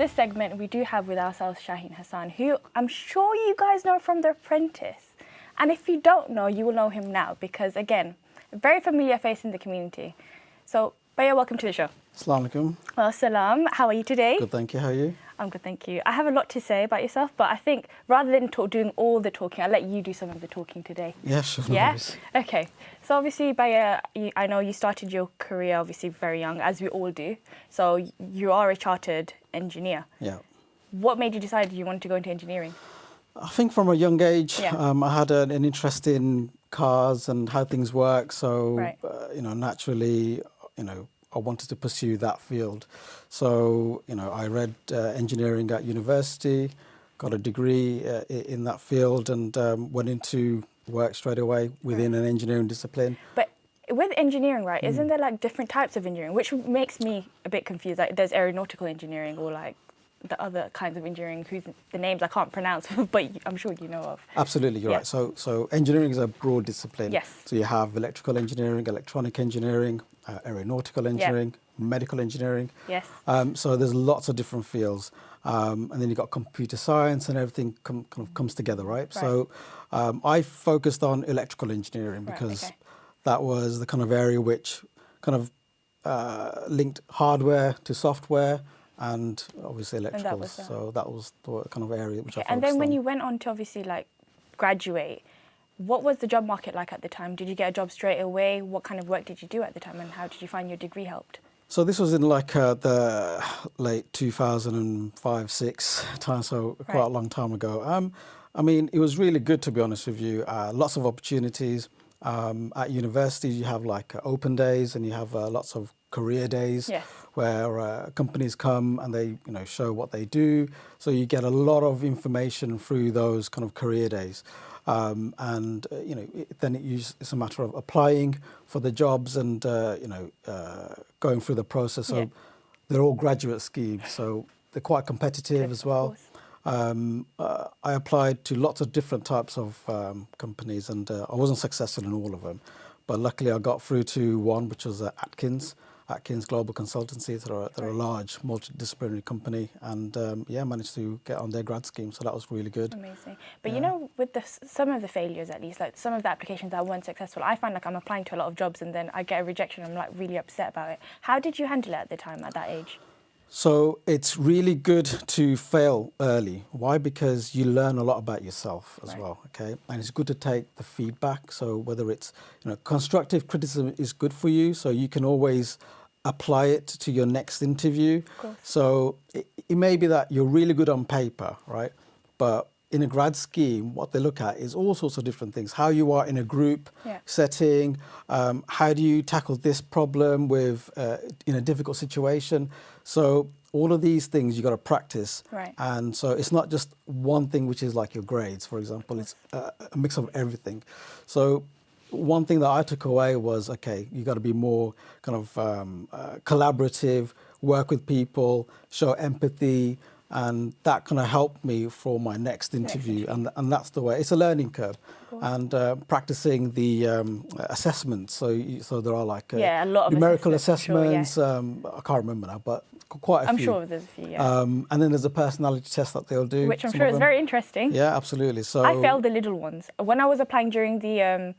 this segment, we do have with ourselves Shahin Hassan, who I'm sure you guys know from The Apprentice. And if you don't know, you will know him now because, again, a very familiar face in the community. So, Baya, welcome to the show. Assalamu alaikum. Well, salam. How are you today? Good, thank you. How are you? I'm good, thank you. I have a lot to say about yourself, but I think rather than doing all the talking, I'll let you do some of the talking today. Yeah, sure. Yeah? No worries. Okay. So obviously, Baya, I know you started your career obviously very young, as we all do. So you are a chartered engineer. Yeah. What made you decide you wanted to go into engineering? I think from a young age, Yeah. I had an interest in cars and how things work. So, Right. Naturally, I wanted to pursue that field. So, I read engineering at university, got a degree in that field and went into work straight away within an engineering discipline. But with engineering, right, isn't there like different types of engineering, which makes me a bit confused? Like there's aeronautical engineering or like the other kinds of engineering whose the names I can't pronounce, but I'm sure you know of. Absolutely, you're Yeah. right. So engineering is a broad discipline. Yes. So you have electrical engineering, electronic engineering, aeronautical engineering, medical engineering. Yes. So there's lots of different fields. And then you've got computer science and everything kind of comes together, right? So I focused on electrical engineering because that was the kind of area which kind of linked hardware to software and obviously electricals. So that was the kind of area which I focused on. And then when you went on to obviously like graduate, what was the job market like at the time? Did you get a job straight away? What kind of work did you do at the time and how did you find your degree helped? So this was in like the late 2005-06 time, so quite a long time ago. I mean, it was really good, to be honest with you. Lots of opportunities. At university, you have like open days and you have lots of career days where companies come and they show what they do. So you get a lot of information through those kind of career days. Then it's a matter of applying for the jobs and going through the process. So they're all graduate schemes, so they're quite competitive as well. I applied to lots of different types of companies and I wasn't successful in all of them. But luckily I got through to one, which was Atkins Global Consultancy. They're a large multidisciplinary company and managed to get on their grad scheme. So that was really good. Amazing. But with some of the failures, at least, like some of the applications that weren't successful, I find like I'm applying to a lot of jobs and then I get a rejection and I'm like really upset about it. How did you handle it at the time, at that age? So it's really good to fail early. Why? Because you learn a lot about yourself as well, okay? And it's good to take the feedback. So whether it's, constructive criticism is good for you, so you can always apply it to your next interview. So it may be that you're really good on paper, right? But in a grad scheme, what they look at is all sorts of different things. How you are in a group setting, how do you tackle this problem with in a difficult situation. So all of these things you got to practice. And so it's not just one thing which is like your grades, for example. It's a mix of everything. So one thing that I took away was, okay, you got to be more kind of collaborative, work with people, show empathy, and that kind of helped me for my next interview. And that's the way. It's a learning curve. And practicing the assessments. So there are like a lot of numerical assessments. I can't remember now, but quite a few. I'm sure there's a few, and then there's a personality test that they'll do. Which I'm sure is very interesting. Yeah, absolutely. So I failed the little ones. When I was applying during the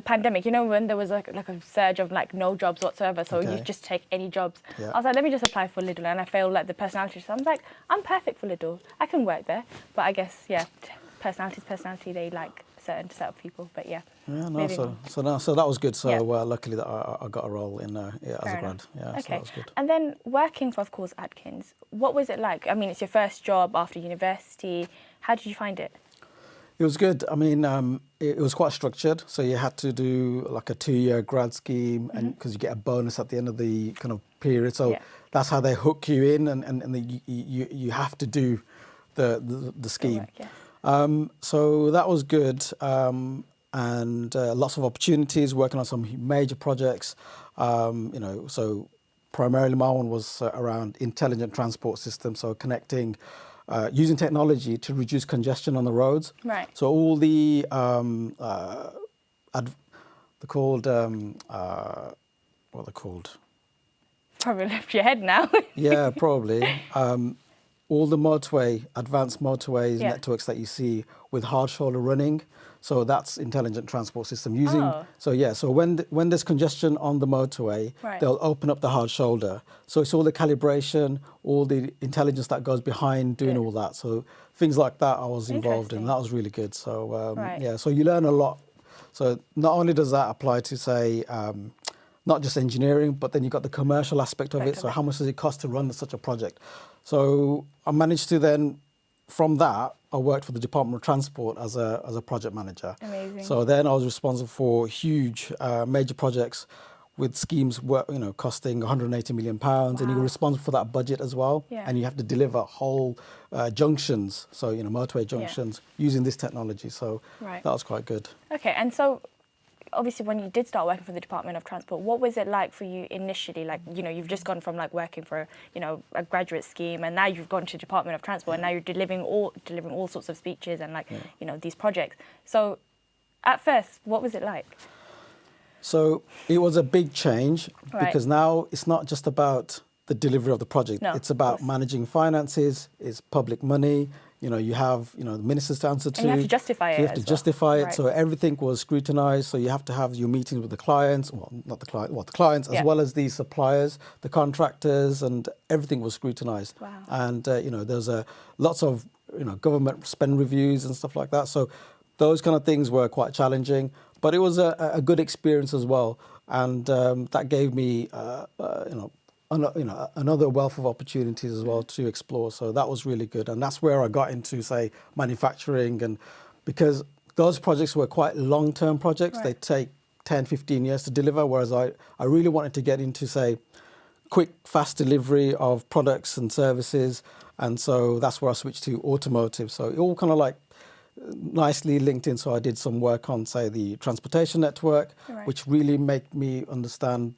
pandemic, when there was like a surge of like no jobs whatsoever, so you just take any jobs. I was like, let me just apply for Lidl, and I failed like the personality test. I was like, I'm perfect for Lidl. I can work there. But I guess personality. They like certain set of people. But so that was good. So luckily that I got a role in as a grad. Yeah, so that was good. And then working for, of course, Atkins. What was it like? I mean, it's your first job after university. How did you find it? It was good. I mean, it was quite structured. So you had to do like a 2-year grad scheme, and because you get a bonus at the end of the kind of period. So that's how they hook you in, and you have to do the scheme. So that was good, and lots of opportunities, working on some major projects. So primarily my one was around intelligent transport systems, so connecting. Using technology to reduce congestion on the roads. So all the they're called what are they called? Probably left your head now. Yeah, probably. all the advanced motorways networks that you see with hard shoulder running. So that's intelligent transport system using. So when there's congestion on the motorway, they'll open up the hard shoulder. So it's all the calibration, all the intelligence that goes behind doing all that. So things like that I was involved in. That was really good. So so you learn a lot. So not only does that apply to say not just engineering, but then you've got the commercial aspect of it. So how much does it cost to run such a project? So I managed to then, from that, I worked for the Department of Transport as a project manager. Amazing. So then I was responsible for huge major projects with schemes costing £180 million, and you're responsible for that budget as well. And you have to deliver whole junctions, so motorway junctions, using this technology. So that was quite good. Okay, and so obviously when you did start working for the Department of Transport, what was it like for you initially? Like, you've just gone from like working for, a graduate scheme, and now you've gone to Department of Transport, and now you're delivering all sorts of speeches and these projects. So at first, what was it like? So it was a big change because now it's not just about the delivery of the project. No, it's about managing finances, it's public money. You have, the ministers to answer to. And you have to justify it. You have to justify it. Right. So everything was scrutinized. So you have to have your meetings with the clients, not the client, the clients, as well as the suppliers, the contractors, and everything was scrutinized. Wow. And, there's lots of, government spend reviews and stuff like that. So those kind of things were quite challenging, but it was a good experience as well. And that gave me, another wealth of opportunities as well to explore. So that was really good. And that's where I got into, say, manufacturing. And because those projects were quite long-term projects, they take 10, 15 years to deliver, whereas I really wanted to get into, say, quick, fast delivery of products and services. And so that's where I switched to automotive. So it all kind of like nicely linked in. So I did some work on, say, the transportation network, which really made me understand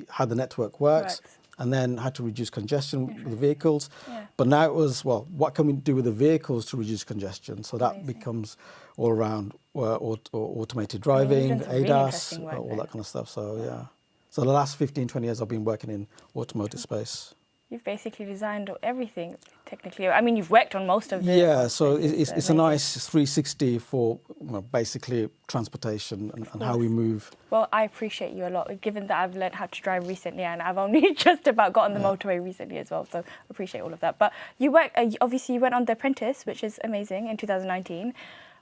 how the network works. And then had to reduce congestion with the vehicles. But now it was, what can we do with the vehicles to reduce congestion? So that becomes all around automated driving, ADAS, all that kind of stuff. So, So the last 15, 20 years I've been working in automotive space. You've basically designed everything, technically. I mean, you've worked on most of the... Yeah, so it's a nice 360 for basically transportation and how we move. Well, I appreciate you a lot, given that I've learned how to drive recently, and I've only just about got on the motorway recently as well, so I appreciate all of that. But you obviously you went on The Apprentice, which is amazing, in 2019.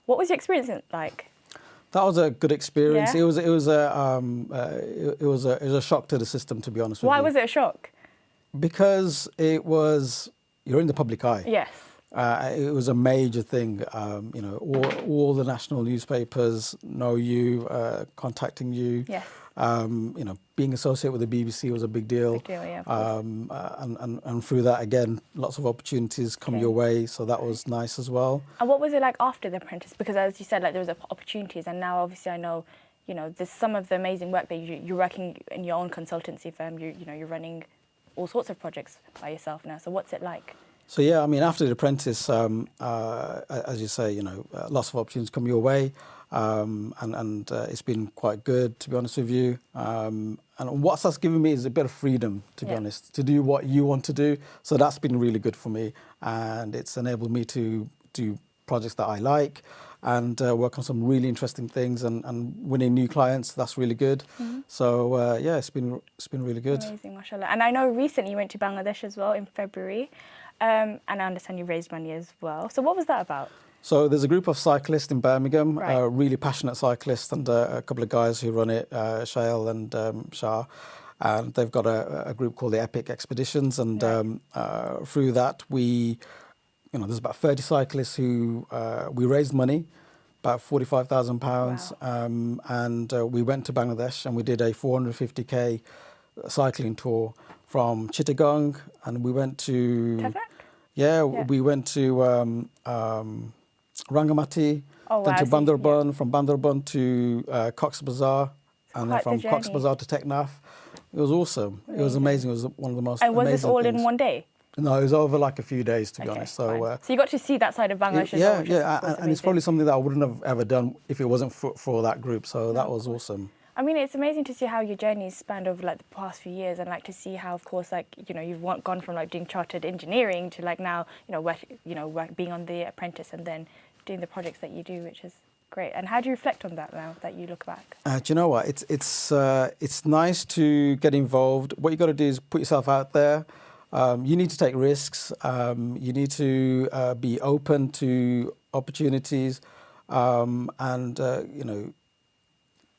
What was your experience like? That was a good experience. Yeah? It was a shock to the system, to be honest with you. Why was it a shock? Because you're in the public eye. Yes. It was a major thing. All the national newspapers know you, contacting you. Yes. Being associated with the BBC was a big deal. Big deal, yeah. Of course. And through that, again, lots of opportunities come your way. So that was nice as well. And what was it like after The Apprentice? Because as you said, there was opportunities, and now obviously I know, there's some of the amazing work that you're working in your own consultancy firm. You're running all sorts of projects by yourself now. So what's it like? So yeah, I mean, after The Apprentice, as you say, lots of opportunities come your way, and it's been quite good, to be honest with you. And what that's given me is a bit of freedom, to be honest, to do what you want to do. So that's been really good for me, and it's enabled me to do projects that I like and work on some really interesting things and winning new clients. That's really good. So it's been really good. Amazing, mashallah. And I know recently you went to Bangladesh as well in February, and I understand you raised money as well. So what was that about? So there's a group of cyclists in Birmingham, really passionate cyclists, and a couple of guys who run it, Shail and Shah. And they've got a group called the Epic Expeditions, and through that there's about 30 cyclists who we raised money, about £45,000, and we went to Bangladesh and we did a 450k cycling tour from Chittagong, and we went to we went to Rangamati, then to Bandarban, from Bandarban to Cox's Bazar, and then from Cox's Bazar to Teknaf. It was awesome. It was amazing. It was one of the most amazing things. And was this all in one day? No, it was over like a few days, to be honest. So you got to see that side of Bangladesh as well. And it's probably something that I wouldn't have ever done if it wasn't for that group. So that was awesome. I mean, it's amazing to see how your journey's spanned over like the past few years, and like to see how, of course, like, you know, you've gone from like doing chartered engineering to like now, being on the apprentice and then doing the projects that you do, which is great. And how do you reflect on that now that you look back? Do you know what? It's nice to get involved. What you got to do is put yourself out there. You need to take risks. You need to be open to opportunities, and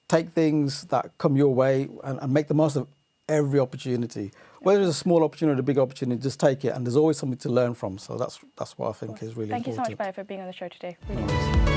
take things that come your way and make the most of every opportunity. Whether it's a small opportunity or a big opportunity, just take it. And there's always something to learn from. So that's what I think is really important. Thank you so much, Bayo, for being on the show today. Really No worries.